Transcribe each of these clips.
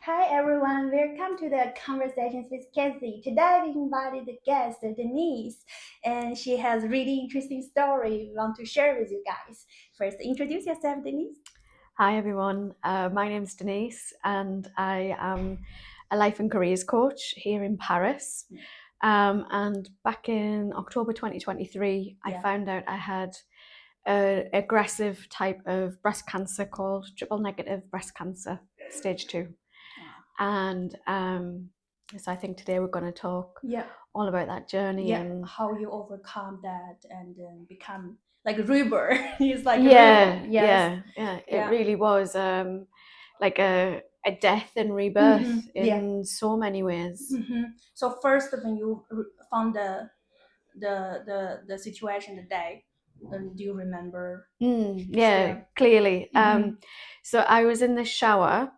Hi everyone, welcome to the Conversations with Cathy. Today we invited the guest Denise, and she has really interesting story we want to share with you guys. First, introduce yourself, Denise. Hi everyone, my name's Denise and I am a life and careers coach here in Paris. And back in October 2023, I found out I had an aggressive type of breast cancer called triple negative breast cancer, stage 2. And so I think today we're going to talk all about that journey and how you overcome that and become like a rebirth. It's like yeah, a rebirth. Yes. it really was like a death and rebirth Yeah. in so many ways. So first, when you found the situation, the day, do you remember? Yeah, Still. clearly. So I was in the shower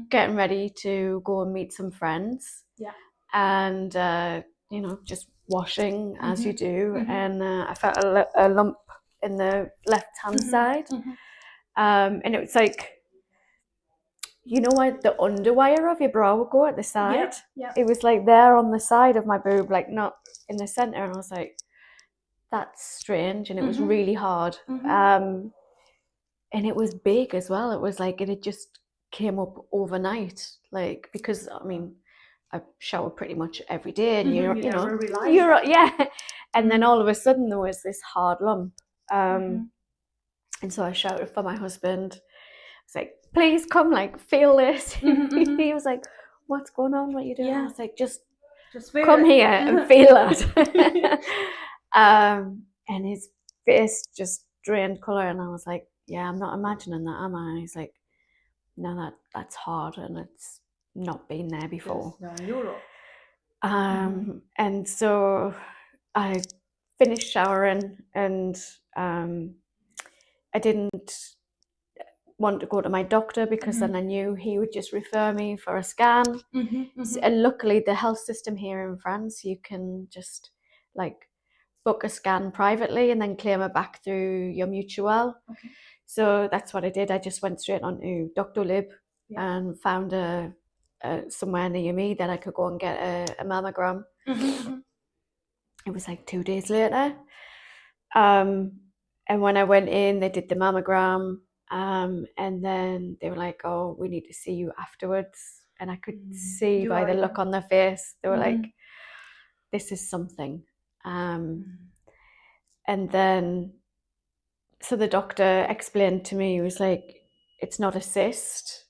getting ready to go and meet some friends. Yeah. And just washing as you do, and I felt a lump in the left hand side. And it was like, you know what, the underwire of your bra would go at the side. Yeah. It was like there on the side of my boob, like not in the center. And I was like, that's strange. And it was really hard. And it was big as well. It was like it just came up overnight. Like, because I mean, I shower pretty much every day, and you're and then all of a sudden there was this hard lump. And so I shouted for my husband. I was like, please come, like, feel this. He was like, what's going on? What are you doing? I was like, just come here and feel it. And his face just drained colour, and I was like, yeah, I'm not imagining that, am I? And he's like, no, that's hard, and it's not been there before. And so I finished showering, and I didn't want to go to my doctor because then I knew he would just refer me for a scan. And luckily the health system here in France, you can just like book a scan privately and then claim it back through your mutual. So that's what I did. I just went straight on to Dr. Lib and found a somewhere near me that I could go and get a mammogram. It was like 2 days later. And when I went in, they did the mammogram. And then they were like, oh, we need to see you afterwards. And I could see by the look on their face, they were like, this is something. And then, so the doctor explained to me, he was like, it's not a cyst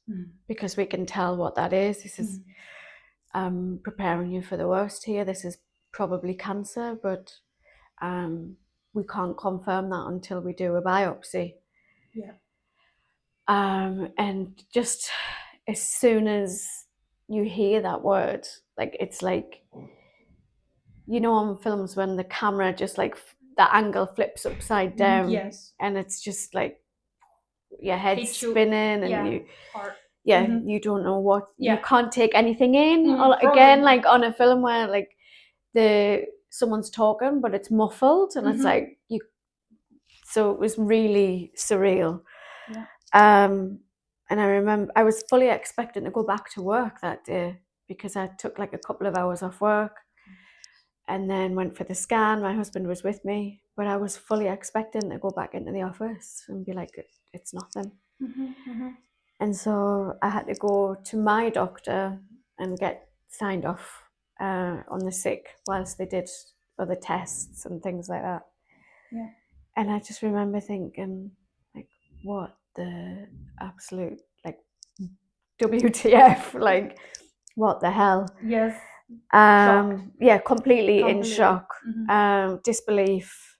because we can tell what that is. This is preparing you for the worst here. This is probably cancer, but we can't confirm that until we do a biopsy. And just as soon as you hear that word, like, it's like, you know, on films when the camera just like the angle flips upside down, and it's just like your head's spinning, and you don't know what, you can't take anything in. Again, like on a film where like someone's talking but it's muffled, and it's like you. So it was really surreal. And I remember I was fully expecting to go back to work that day because I took like a couple of hours off work and then went for the scan. My husband was with me, but I was fully expecting to go back into the office and be like, it's nothing. And so I had to go to my doctor and get signed off on the sick whilst they did other tests and things like that. And I just remember thinking, like, what the absolute, like, WTF, like, what the hell? Yeah, completely in shock, disbelief,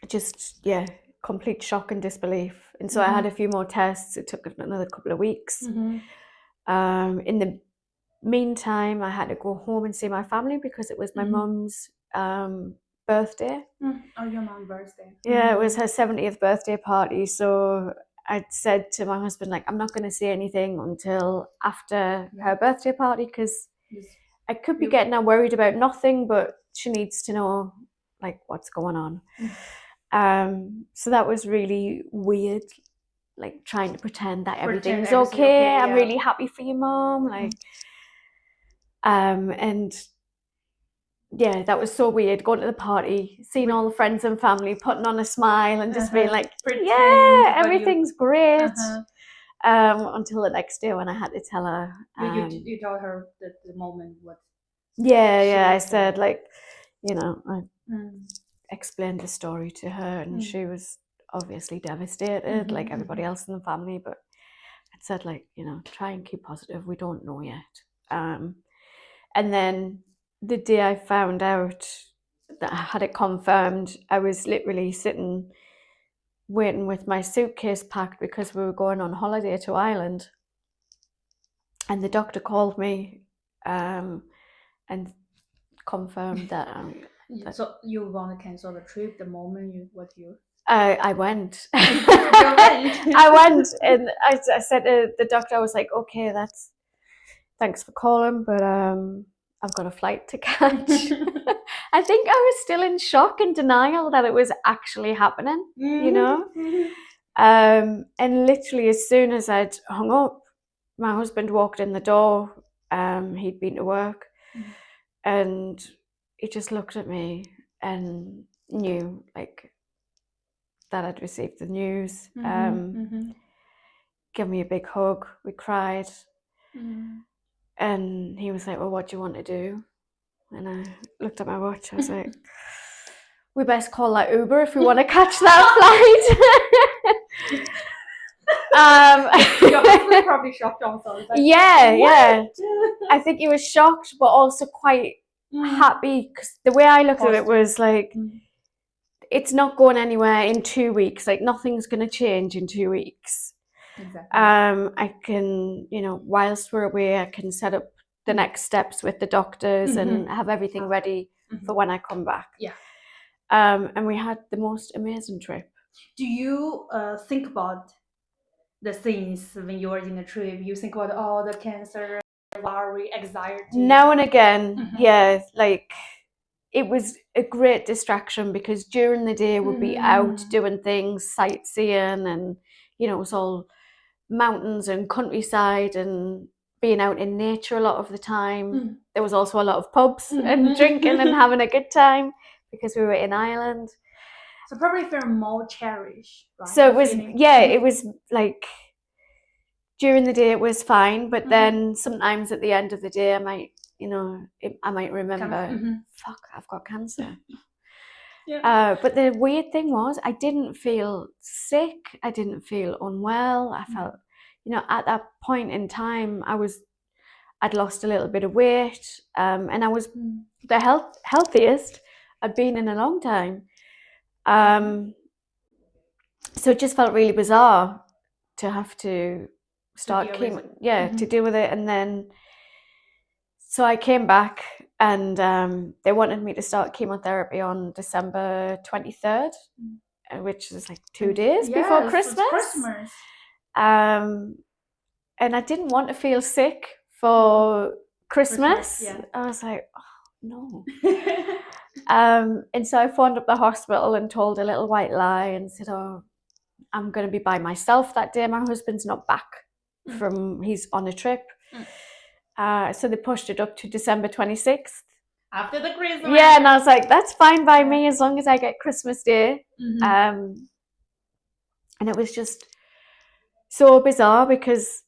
just, complete shock and disbelief. And so I had a few more tests. It took another couple of weeks. In the meantime, I had to go home and see my family because it was my mum's birthday. Oh, your mom's birthday. Yeah, it was her 70th birthday party. So I said to my husband, like, I'm not going to say anything until after her birthday party because I could be getting her worried about nothing, but she needs to know, like, what's going on. So that was really weird. like trying to pretend that everything's okay. I'm really happy for your mom, like, and yeah, that was so weird. Going to the party, seeing all the friends and family, putting on a smile, and just being like, yeah, everything's great. Until the next day when I had to tell her. You told her that the moment was. Yeah, I said, like, you know, I explained the story to her, and she was obviously devastated, like everybody else in the family. But I said, like, you know, try and keep positive. We don't know yet. And then the day I found out that I had it confirmed, I was literally sitting waiting with my suitcase packed because we were going on holiday to Ireland. And the doctor called me and confirmed that. So you want to cancel the trip the moment I went. I went, and I said to the doctor, I was like, okay, thanks for calling, but I've got a flight to catch. I think I was still in shock and denial that it was actually happening, you know? And literally as soon as I'd hung up, my husband walked in the door. He'd been to work, and he just looked at me and knew, like, that I'd received the news. Give me a big hug. We cried. And he was like, well, what do you want to do? And I looked at my watch. I was like, we best call that Uber if we want to catch that flight. Your husband probably shocked also. Like, yeah. I think he was shocked, but also quite happy, because the way I looked at it was like, it's not going anywhere in 2 weeks. Like, nothing's going to change in 2 weeks. Exactly. I can, you know, whilst we're away, I can set up the next steps with the doctors and have everything ready for when I come back. Yeah. And we had the most amazing trip. Do you think about the things when you are in a trip? You think about all the cancer, worry, anxiety? Now and again, yeah, like, it was a great distraction, because during the day we'd be out doing things, sightseeing, and, you know, it was all mountains and countryside and being out in nature a lot of the time. There was also a lot of pubs and drinking and having a good time, because we were in Ireland. So probably feel more cherished, right? So it was, it was like, during the day it was fine, but then sometimes at the end of the day I might, you know, I might remember, fuck, I've got cancer. But the weird thing was, I didn't feel sick. I didn't feel unwell. I felt, you know, at that point in time, I'd lost a little bit of weight, and I was the healthiest I'd been in a long time. So it just felt really bizarre to have to start to deal with it. And then, so I came back, and they wanted me to start chemotherapy on December 23rd, which is like 2 days before Christmas. And I didn't want to feel sick for Christmas. I was like, oh, no. And so I phoned up the hospital and told a little white lie and said, oh, I'm going to be by myself that day. My husband's not back he's on a trip. So they pushed it up to December 26th. After the Christmas. Yeah, and I was like, that's fine by me, as long as I get Christmas Day. And it was just so bizarre, because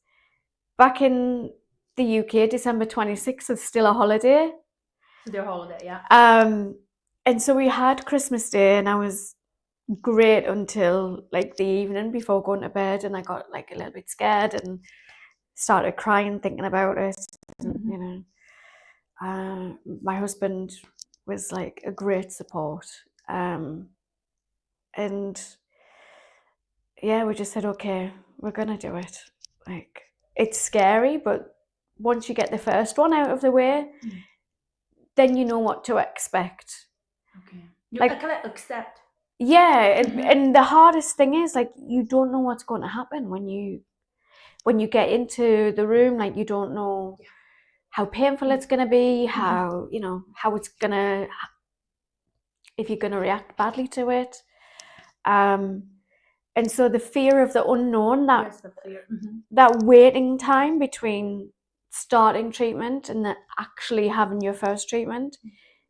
back in the UK, December 26th is still a holiday. Still a holiday, yeah. And so we had Christmas Day, and I was great until like the evening before going to bed, and I got like a little bit scared and started crying thinking about it. You know, my husband was like a great support, and yeah, we just said, okay, we're gonna do it. Like, it's scary, but once you get the first one out of the way, then you know what to expect. Okay, you kind of accept. Yeah, and the hardest thing is, like, you don't know what's going to happen when you get into the room. Like, you don't know how painful it's going to be, how, you know, how it's going to, if you're going to react badly to it. And And so the fear of the unknown, that Yes, the fear. that waiting time between starting treatment and actually having your first treatment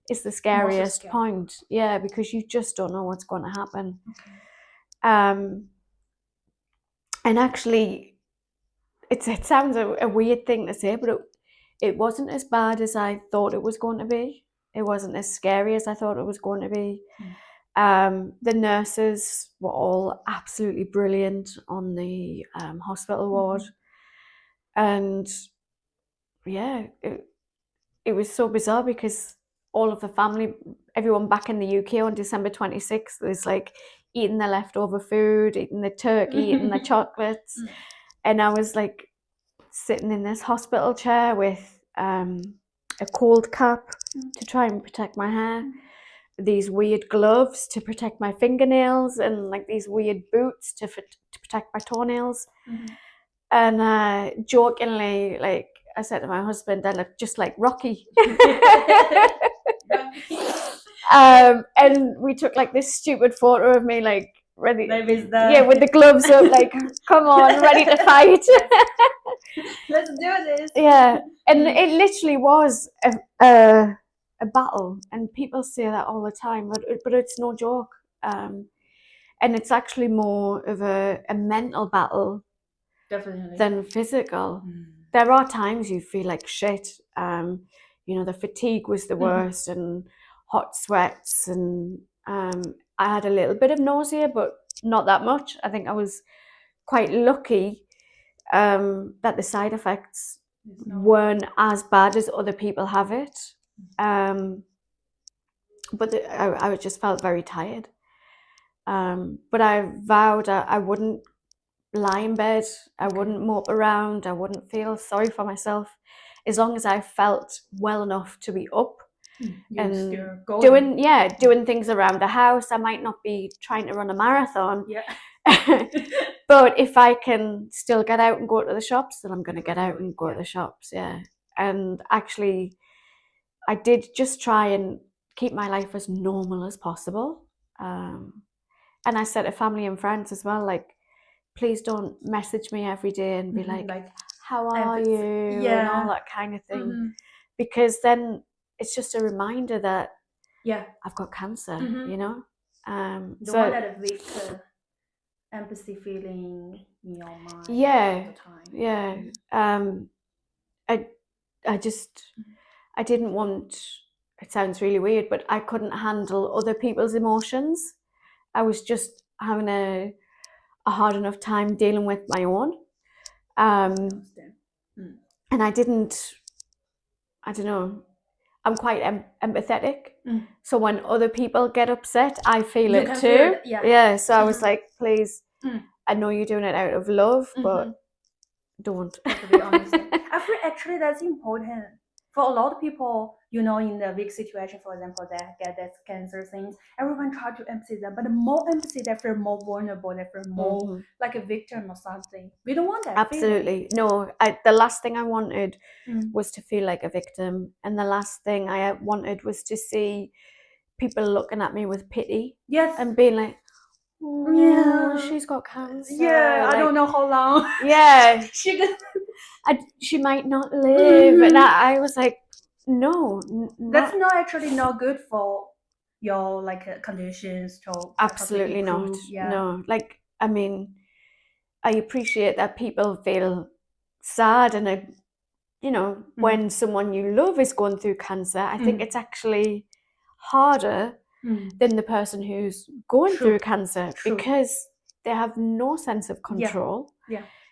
is the scariest point. Yeah, because you just don't know what's going to happen. Okay. And actually, it sounds a weird thing to say, but it wasn't as bad as I thought it was going to be. It wasn't as scary as I thought it was going to be. The nurses were all absolutely brilliant on the hospital ward. And yeah, it was so bizarre because all of the family, everyone back in the UK on December 26th was like eating the leftover food, eating the turkey, eating the chocolates. And I was like sitting in this hospital chair with a cold cap to try and protect my hair, these weird gloves to protect my fingernails, and like these weird boots to protect my toenails. And jokingly, like I said to my husband, I look just like Rocky. And we took like this stupid photo of me, like ready, with the gloves up, like come on, ready to fight. Let's do this. Yeah, and it literally was a battle, and people say that all the time, but it's no joke. And it's actually more of a mental battle than physical. There are times you feel like shit. The fatigue was the worst, and hot sweats, and I had a little bit of nausea, but not that much. I think I was quite lucky that the side effects weren't as bad as other people have it. But I just felt very tired. But I vowed I wouldn't lie in bed, I wouldn't mope around, I wouldn't feel sorry for myself, as long as I felt well enough to be up and doing things around the house. I might not be trying to run a marathon, but if I can still get out and go to the shops, then I'm going to get out and go to the shops. And actually, I did just try and keep my life as normal as possible. And I said to family and friends as well, like, please don't message me every day and be like how are you, and all that kind of thing, because then it's just a reminder that I've got cancer. The one that weak empathy feeling in your mind all the time. I didn't want, it sounds really weird, but I couldn't handle other people's emotions. I was just having a hard enough time dealing with my own. And I don't know, I'm quite empathetic. So when other people get upset, I feel it too. So I was like, please, I know you're doing it out of love, but don't. To be honest, I feel actually that's important for a lot of people. In the weak situation, for example, that get that cancer things, everyone try to empathy them, but the more empathy, they feel more vulnerable, they feel more like a victim or something. We don't want that. Absolutely. No, the last thing I wanted was to feel like a victim, and the last thing I wanted was to see people looking at me with pity and being like, she's got cancer. I don't know how long. She might not live. And I was like, no, that's not actually not good for your conditions. Absolutely not. No, like, I mean, I appreciate that people feel sad, and when someone you love is going through cancer, I think it's actually harder than the person who's going through cancer, because they have no sense of control.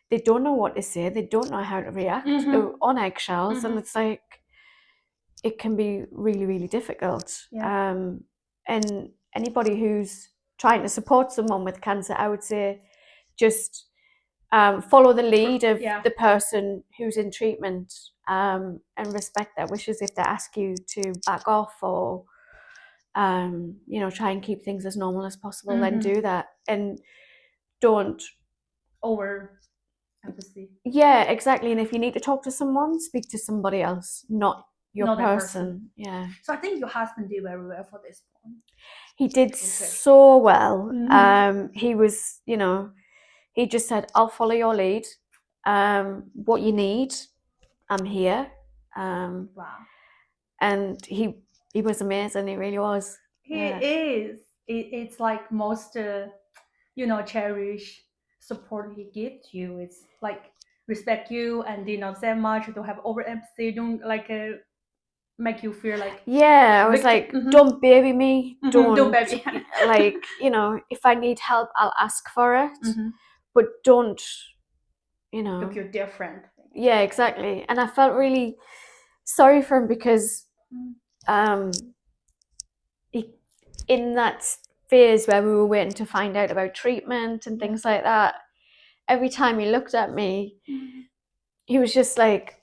They don't know what to say, they don't know how to react. They're on eggshells, and it's like, it can be really, really difficult. And anybody who's trying to support someone with cancer, I would say just follow the lead of the person who's in treatment, and respect their wishes. If they ask you to back off or try and keep things as normal as possible, then do that, and don't over empathy. Yeah, exactly. And if you need to talk to someone, speak to somebody else, not your person. Yeah. So I think your husband did very well for this point. He did so well. He was, he just said, I'll follow your lead. What you need, I'm here. Wow. And he was amazing. He really was. He is. It's like most, cherish support he gives you. It's like respect you and not say much. Don't have over empathy. Don't like make you feel like I was like, don't baby me. Don't baby. Like, if I need help, I'll ask for it. But don't, Look, you're different. Yeah, exactly. And I felt really sorry for him because in that phase where we were waiting to find out about treatment and things like that, every time he looked at me, he was just like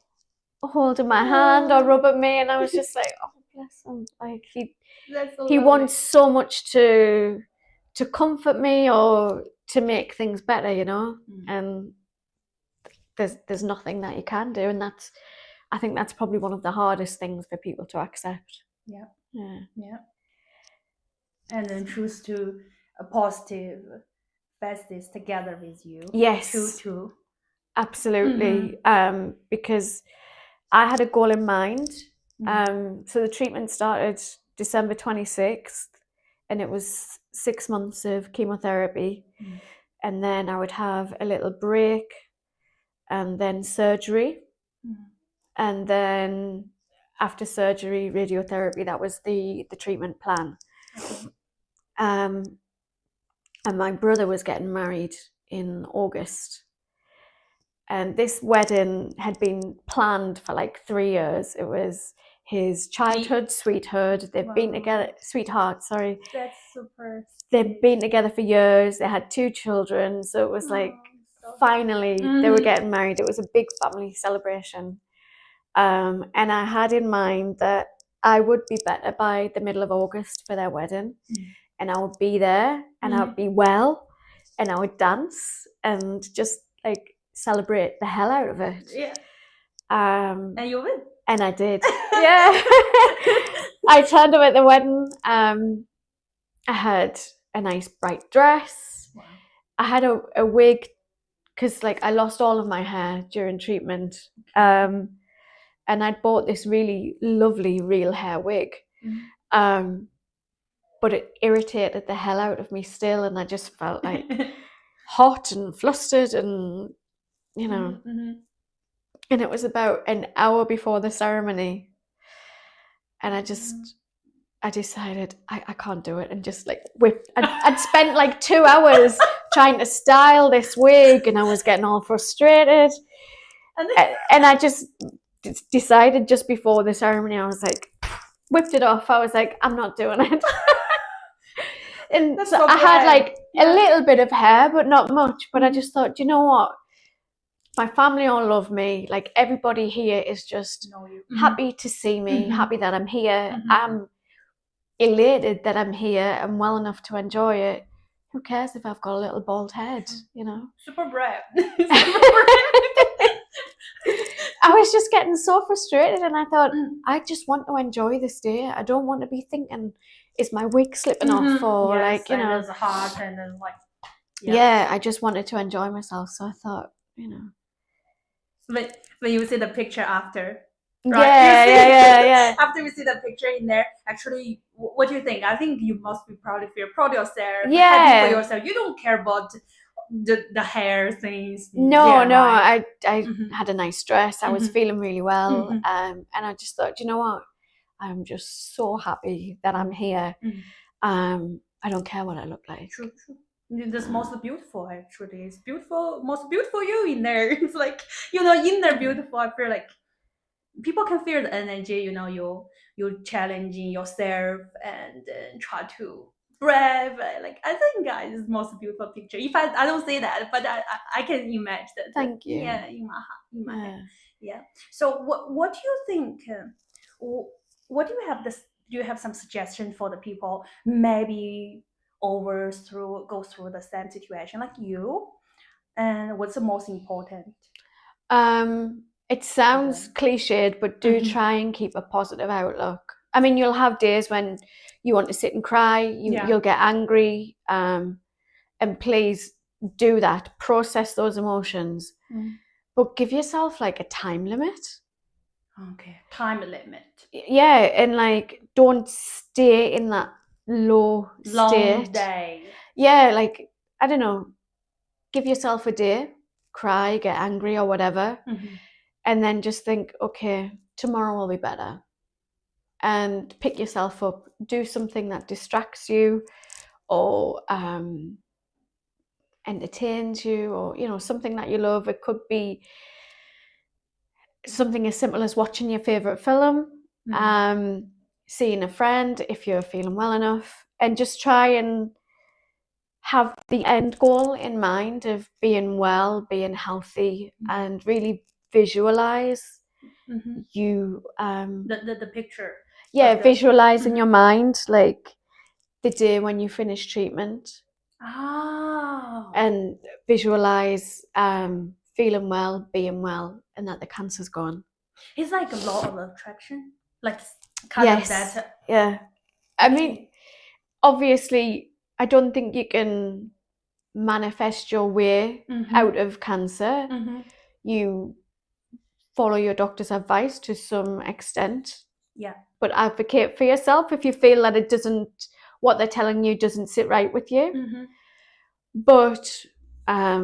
holding my hand or rubbing me, and I was just like, oh bless him. Like he wants so much to comfort me or to make things better, and there's nothing that you can do, and I think that's probably one of the hardest things for people to accept. Yeah. And then choose to a positive face this together with you. Yes. Too. Absolutely. Because I had a goal in mind. So the treatment started December 26th, and it was 6 months of chemotherapy. And then I would have a little break, and then surgery. And then after surgery, radiotherapy. That was the treatment plan. And my brother was getting married in August. And this wedding had been planned for like 3 years. It was his childhood sweetheart. They've been together, sweetheart, sorry. That's super. They've been together for years. They had 2 children. So it was like, finally, they were getting married. It was a big family celebration. And I had in mind that I would be better by the middle of August for their wedding. And I would be there, and I would be well, and I would dance and just like celebrate the hell out of it. Yeah. And you win. And I did. Yeah. I turned up at the wedding. I had a nice bright dress. Wow. I had a wig because like I lost all of my hair during treatment. And I'd bought this really lovely real hair wig. But it irritated the hell out of me still, and I just felt like hot and flustered, and and it was about an hour before the ceremony, and I decided I can't do it, and just like whipped. I'd spent like 2 hours trying to style this wig, and I was getting all frustrated, and I just decided just before the ceremony, I was like, whipped it off. I was like, I'm not doing it. And so I had like a little bit of hair, but not much. But I just thought, you know what? My family all love me. Like everybody here is just happy to see me, happy that I'm here. I'm elated that I'm here. I'm well enough to enjoy it. Who cares if I've got a little bald head, Super brave. I was just getting so frustrated, and I thought, I just want to enjoy this day. I don't want to be thinking, is my wig slipping off, or like, it's hot, and then like. Yeah, I just wanted to enjoy myself, so I thought, But when you see the picture after, right? Yeah. After we see the picture in there, actually, what do you think? I think you must be proud of yourself, happy for yourself. You don't care about the hair things. No, I had a nice dress. I was feeling really well, and I just thought, you know what? I'm just so happy that I'm here. I don't care what I look like. True. That's most beautiful, actually. It's beautiful, most beautiful you in there. It's like, in there beautiful. I feel like people can feel the energy, you're challenging yourself and try to brave. Like, I think, guys, it's most beautiful picture. If I don't say that, but I can imagine that. Thank you. Yeah, in my head. Yeah. So what do you think? What do you have this? Do you have some suggestion for the people maybe go through the same situation like you? And what's the most important? It sounds cliched, but do try and keep a positive outlook. I mean, you'll have days when you want to sit and cry, you'll get angry, and please do that. Process those emotions, but give yourself like a time limit. Okay, time limit. Yeah, and like don't stay in that low Long state. day. Yeah, like I don't know, give yourself a day, cry, get angry or whatever, and then just think, okay, tomorrow will be better. And pick yourself up, do something that distracts you or entertains you, or you know, something that you love. It could be something as simple as watching your favorite film, seeing a friend if you're feeling well enough, and just try and have the end goal in mind of being well, being healthy, and really visualize you the picture. Yeah, visualize in your mind like the day when you finish treatment. And visualize feeling well, being well, and that the cancer's gone. It's like a law of attraction, like kind of that. Yeah. I mean, obviously, I don't think you can manifest your way out of cancer. You follow your doctor's advice to some extent. Yeah. But advocate for yourself if you feel that it doesn't, what they're telling you doesn't sit right with you. But I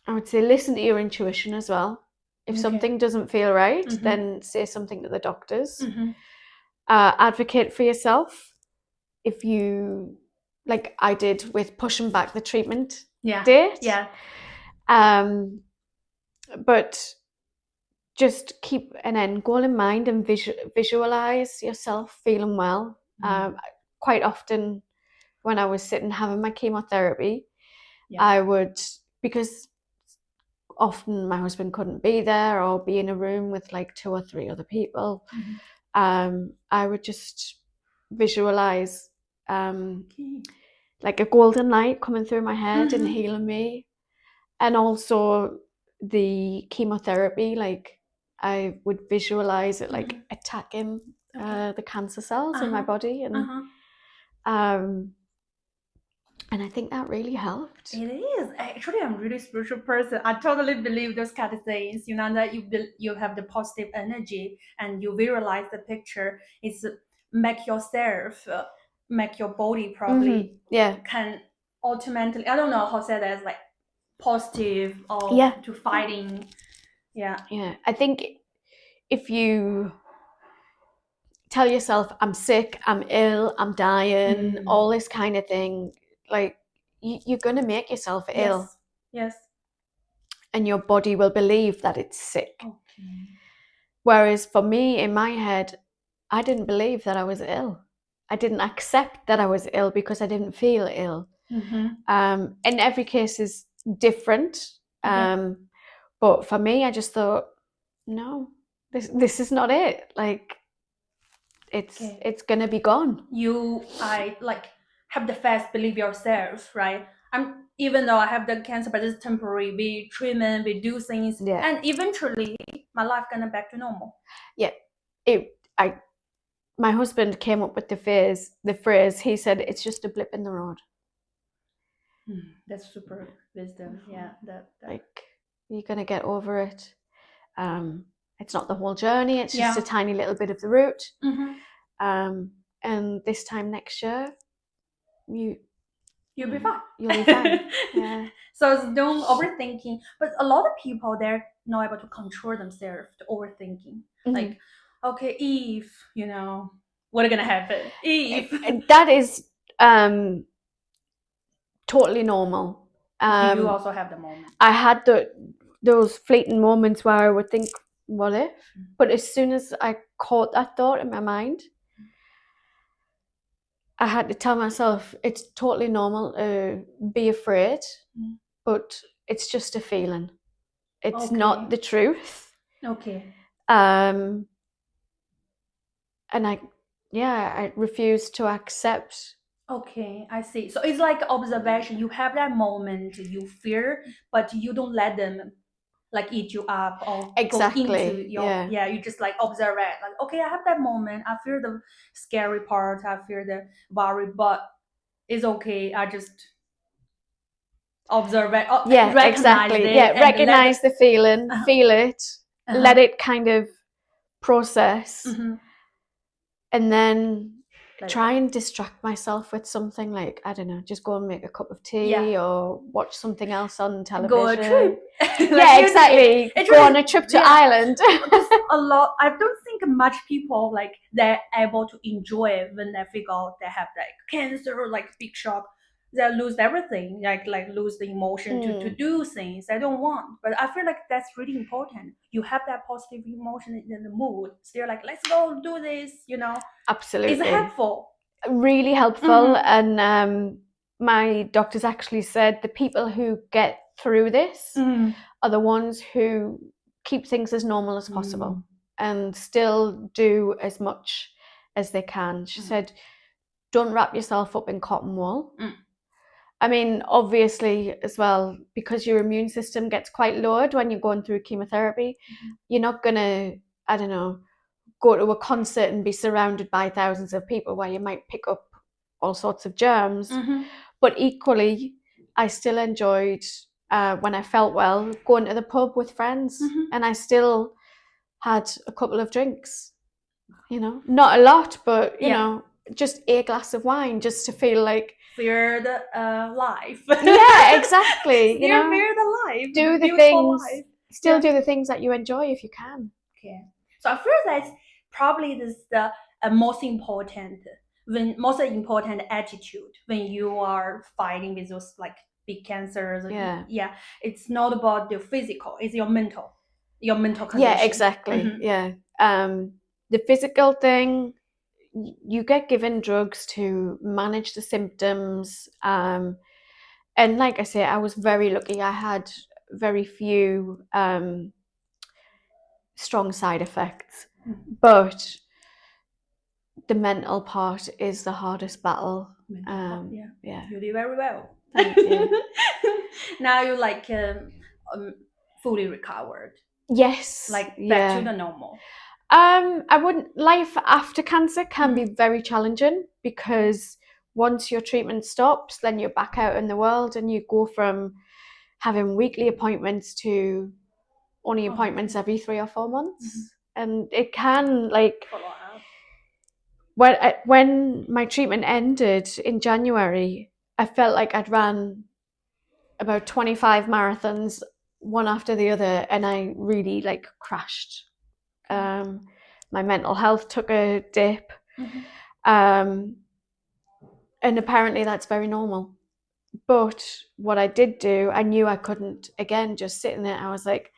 would say listen to your intuition as well. If something doesn't feel right, then say something to the doctors. Advocate for yourself. If you, like I did with pushing back the treatment date. Yeah. But just keep an end goal in mind and visualize yourself feeling well. Quite often when I was sitting having my chemotherapy, I would, because often my husband couldn't be there or be in a room with like 2 or 3 other people, I would just visualize like a golden light coming through my head and healing me. And also the chemotherapy, like I would visualize it like attacking the cancer cells in my body, and I think that really helped. It is. Actually, I'm a really spiritual person. I totally believe those kind of things. You know, that you have the positive energy and you visualize the picture. It's make yourself, make your body probably can automatically, I don't know how to say that, like positive or to fighting. Yeah. I think if you tell yourself, I'm sick, I'm ill, I'm dying, all this kind of thing, like you're going to make yourself ill. Yes. And your body will believe that it's sick. Whereas for me, in my head, I didn't believe that I was ill. I didn't accept that I was ill because I didn't feel ill. And every case is different. But for me, I just thought, no, this is not it. Like, it's gonna be gone. I like have the faith, believe yourself, right? Even though I have the cancer, but it's temporary. We treatment, we do things, and eventually my life gonna back to normal. Yeah, my husband came up with the phrase. He said, "It's just a blip in the road." That's super wisdom. Yeah, that. Like you're gonna get over it. It's not the whole journey. It's just a tiny little bit of the route. And this time next year, you'll be fine. You'll be fine. Yeah. So don't overthinking. But a lot of people, they're not able to control themselves to overthinking. Like, okay, if you know what's gonna happen, if that is totally normal. Do you also have the moment? I had those fleeting moments where I would think, what if? But as soon as I caught that thought in my mind, I had to tell myself it's totally normal to be afraid, but it's just a feeling. It's not the truth. And I refuse to accept. Okay, I see. So it's like observation. You have that moment, you fear, but you don't let them like eat you up or Exactly. go into your you just like observe it, like, okay, I have that moment, I feel the scary part, I feel the worry, but it's okay, I just observe it, recognize it, recognize the feeling, feel it, let it kind of process, and then try and distract myself with something, like, I don't know, just go and make a cup of tea or watch something else on television. Go a trip. Yeah, exactly. Go on a trip to Ireland. Because a lot, I don't think much people like they're able to enjoy it when they figure out they have like cancer, like big shock. They lose everything, like lose the emotion to do things they don't want. But I feel like that's really important. You have that positive emotion in the mood. Still like, let's go do this, you know. Absolutely. It's helpful. Really helpful. And my doctors actually said the people who get through this are the ones who keep things as normal as possible and still do as much as they can. She said, don't wrap yourself up in cotton wool. I mean, obviously, as well, because your immune system gets quite lowered when you're going through chemotherapy, you're not going to, I don't know, go to a concert and be surrounded by thousands of people where you might pick up all sorts of germs. But equally, I still enjoyed, when I felt well, going to the pub with friends, and I still had a couple of drinks, you know, not a lot, but you know, just a glass of wine just to feel like feel the life. Yeah, exactly. You know, feel the life. Do the things. Life. Still do the things that you enjoy if you can. Okay. So I feel that's probably this the most important attitude when you are fighting with those like big cancers. Yeah. It's not about the physical; it's your mental condition. Yeah, exactly. Yeah. The physical thing, you get given drugs to manage the symptoms. And like I say, I was very lucky. I had very few strong side effects, but the mental part is the hardest battle. Yeah. You did very well. Thank you. Now you're like fully recovered. Yes. Like back to the normal. I wouldn't. Life after cancer can be very challenging because once your treatment stops, then you're back out in the world and you go from having weekly appointments to only appointments every 3 or 4 months. And it can, like, when my treatment ended in January, I felt like I'd ran about 25 marathons, one after the other, and I really like crashed. My mental health took a dip. And apparently that's very normal. But what I did do, I knew I couldn't, again, just sitting there, I was like,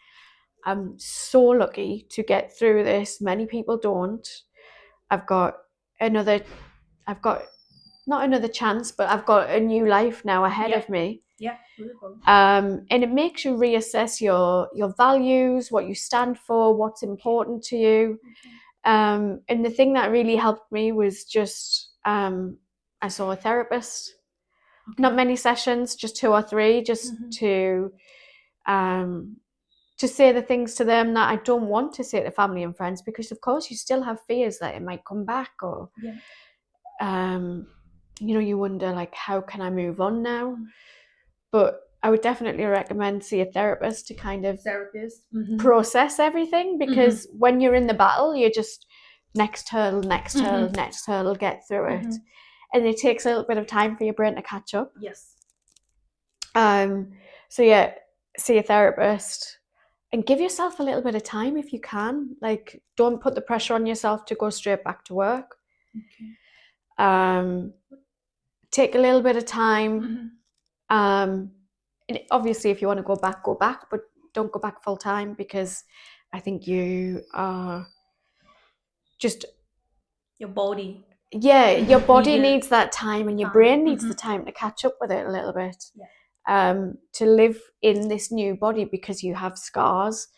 I'm so lucky to get through this. Many people don't. I've got not another chance, but I've got a new life now ahead of me. Yeah, really cool. And it makes you reassess your values, what you stand for, what's important to you. And the thing that really helped me was just I saw a therapist. Not many sessions, just 2 or 3, just to say the things to them that I don't want to say to family and friends, because of course you still have fears that it might come back, or you know, you wonder like, how can I move on now? But I would definitely recommend see a therapist to kind of process everything, because when you're in the battle, you're just next hurdle, get through it. And it takes a little bit of time for your brain to catch up. Yes. So yeah, see a therapist and give yourself a little bit of time if you can. Like, don't put the pressure on yourself to go straight back to work. Take a little bit of time. And obviously, if you want to go back, but don't go back full time, because I think you are just your body. Yeah, your body needs that time, and your brain needs the time to catch up with it a little bit. To live in this new body, because you have scars,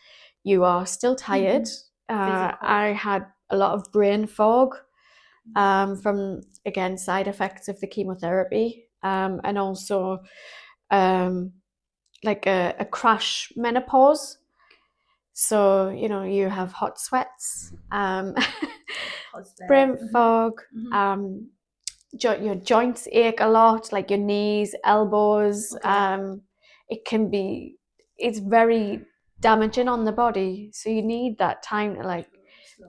you are still tired. I had a lot of brain fog from, again, side effects of the chemotherapy, and also like a crash menopause. So, you have hot sweats, How's brain that? fog, your joints ache a lot, like your knees, elbows. Okay. It's very damaging on the body. So you need that time to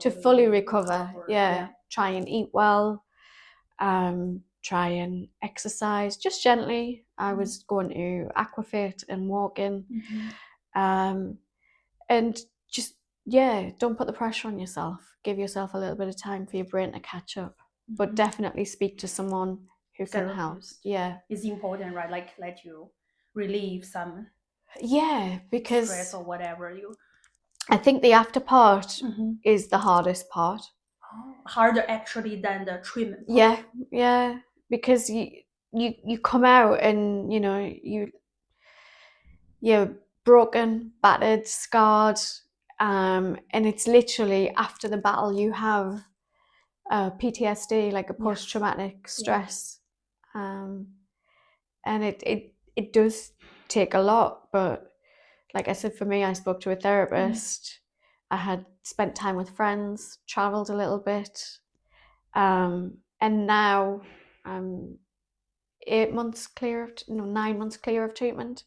Slowly fully recover. Yeah. Try and eat well, try and exercise just gently. I was going to aquafit and walking. Um, and just, don't put the pressure on yourself. Give yourself a little bit of time for your brain to catch up. But definitely speak to someone who can help. Yeah. It's important, right? Like let you relieve some Because stress or whatever you. I think the after part is the hardest part. Harder actually than the treatment part. Yeah. Because you come out and you're broken, battered, scarred, and it's literally after the battle you have PTSD, like a post-traumatic stress, and it does take a lot. But like I said, for me, I spoke to a therapist. I had spent time with friends, traveled a little bit, and now I'm 9 months clear of treatment,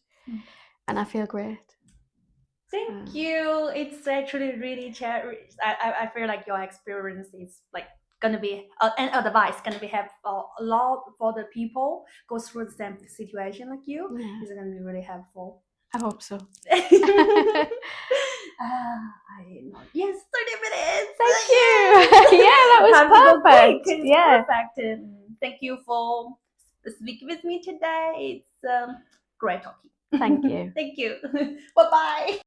and I feel great. Thank you. It's actually really I feel like your experience is like gonna be an advice gonna be helpful a lot for the people go through the same situation like you. It's gonna be really helpful. I hope so. I know. Yes, 30 minutes. Thank you. Yeah, that was Time to go perfect. quick. It's Yeah. perfect. Thank you for speaking with me today. It's great talking. Thank you. Thank you. Bye bye.